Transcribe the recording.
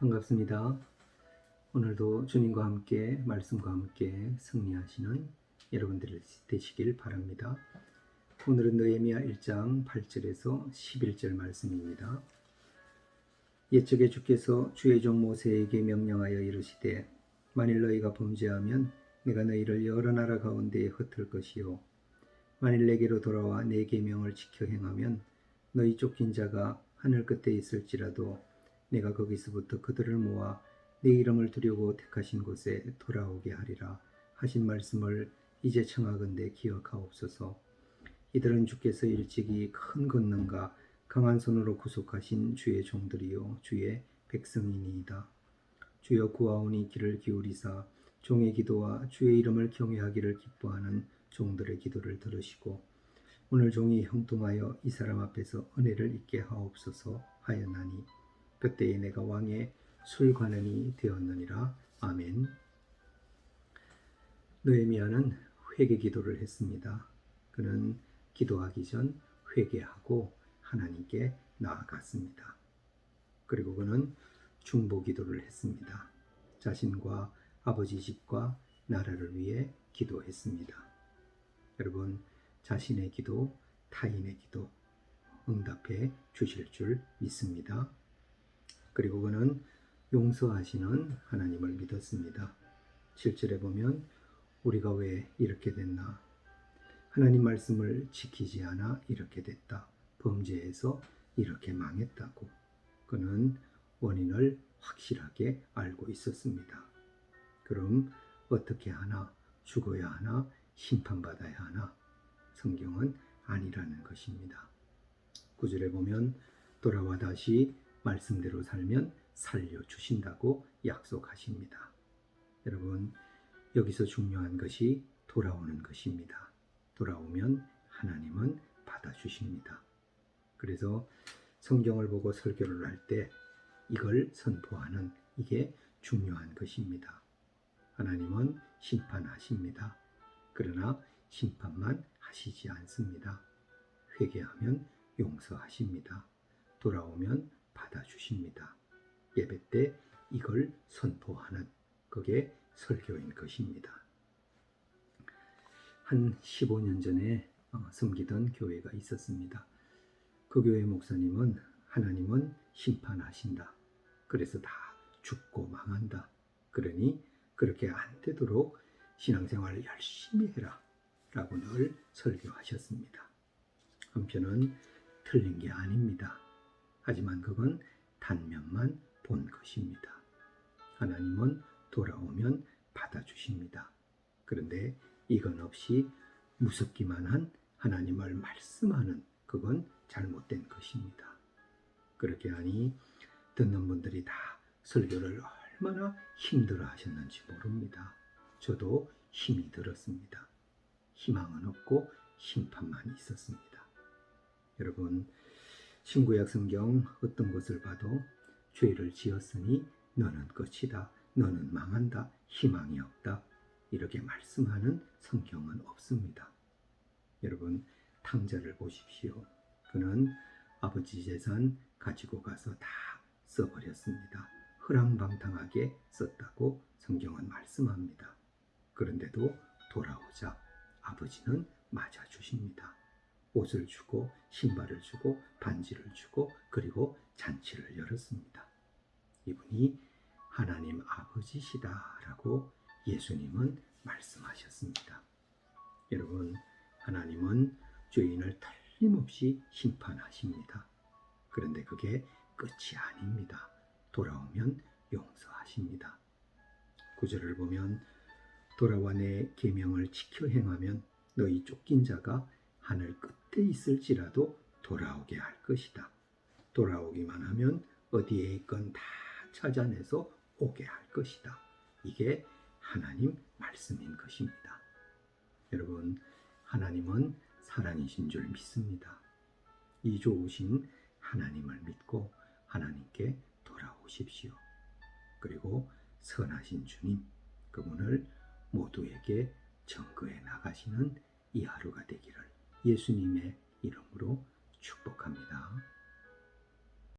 반갑습니다. 오늘도 주님과 함께 말씀과 함께 승리하시는 여러분들 되시길 바랍니다. 오늘은 느헤미야 1장 8절에서 11절 말씀입니다. 옛적에 주께서 주의 종 모세에게 명령하여 이르시되 만일 너희가 범죄하면 내가 너희를 여러 나라 가운데에 흩을 것이요 만일 내게로 돌아와 내 계명을 지켜 행하면 너희 쫓긴 자가 하늘 끝에 있을지라도 내가 거기서부터 그들을 모아 내 이름을 두려고 택하신 곳에 돌아오게 하리라 하신 말씀을 이제 청하건대 기억하옵소서. 이들은 주께서 일찍이 큰 권능과 강한 손으로 구속하신 주의 종들이요 주의 백성이니이다. 주여 구하오니 귀를 기울이사 종의 기도와 주의 이름을 경외하기를 기뻐하는 종들의 기도를 들으시고 오늘 종이 형통하여 이 사람 앞에서 은혜를 잊게 하옵소서 하였나니 그때에 내가 왕의 술관원이 되었느니라. 아멘. 느헤미야는 회개 기도를 했습니다. 그는 기도하기 전 회개하고 하나님께 나아갔습니다. 그리고 그는 중보 기도를 했습니다. 자신과 아버지 집과 나라를 위해 기도했습니다. 여러분, 자신의 기도, 타인의 기도 응답해 주실 줄 믿습니다. 그리고 그는 용서하시는 하나님을 믿었습니다. 7절에 보면 우리가 왜 이렇게 됐나? 하나님 말씀을 지키지 않아 이렇게 됐다. 범죄해서 이렇게 망했다고. 그는 원인을 확실하게 알고 있었습니다. 그럼 어떻게 하나? 죽어야 하나? 심판받아야 하나? 성경은 아니라는 것입니다. 9절에 보면 돌아와 다시 말씀대로 살면 살려주신다고 약속하십니다. 여러분, 여기서 중요한 것이 돌아오는 것입니다. 돌아오면 하나님은 받아주십니다. 그래서 성경을 보고 설교를 할 때 이걸 선포하는 이게 중요한 것입니다. 하나님은 심판하십니다. 그러나 심판만 하시지 않습니다. 회개하면 용서하십니다. 돌아오면 받아주십니다. 예배 때 이걸 선포하는 그게 설교인 것입니다. 한 15년 전에 섬기던 교회가 있었습니다. 그 교회 목사님은 하나님은 심판하신다. 그래서 다 죽고 망한다. 그러니 그렇게 안 되도록 신앙생활을 열심히 해라 라고 늘 설교하셨습니다. 한편은 틀린 게 아닙니다. 하지만 그건 단면만 본 것입니다. 하나님은 돌아오면 받아주십니다. 그런데 이건 없이 무섭기만 한 하나님을 말씀하는 그건 잘못된 것입니다. 그렇게 하니 듣는 분들이 다 설교를 얼마나 힘들어 하셨는지 모릅니다. 저도 힘이 들었습니다. 희망은 없고 심판만 있었습니다. 여러분, 신구약 성경 어떤 것을 봐도 죄를 지었으니 너는 끝이다, 너는 망한다, 희망이 없다 이렇게 말씀하는 성경은 없습니다. 여러분, 탕자를 보십시오. 그는 아버지 재산 가지고 가서 다 써버렸습니다. 허랑방탕하게 썼다고 성경은 말씀합니다. 그런데도 돌아오자 아버지는 맞아주십니다. 옷을 주고 신발을 주고 반지를 주고 그리고 잔치를 열었습니다. 이분이 하나님 아버지시다라고 예수님은 말씀하셨습니다. 여러분, 하나님은 죄인을 틀림없이 심판하십니다. 그런데 그게 끝이 아닙니다. 돌아오면 용서하십니다. 9절을 보면 돌아와 내 계명을 지켜 행하면 너희 쫓긴 자가 하늘 끝에 있을지라도 돌아오게 할 것이다. 돌아오기만 하면 어디에 있건 다 찾아내서 오게 할 것이다. 이게 하나님 말씀인 것입니다. 여러분, 하나님은 사랑이신 줄 믿습니다. 이 좋으신 하나님을 믿고 하나님께 돌아오십시오. 그리고 선하신 주님, 그분을 모두에게 증거해 나가시는 이 하루가 되기를 예수님의 이름으로 축복합니다.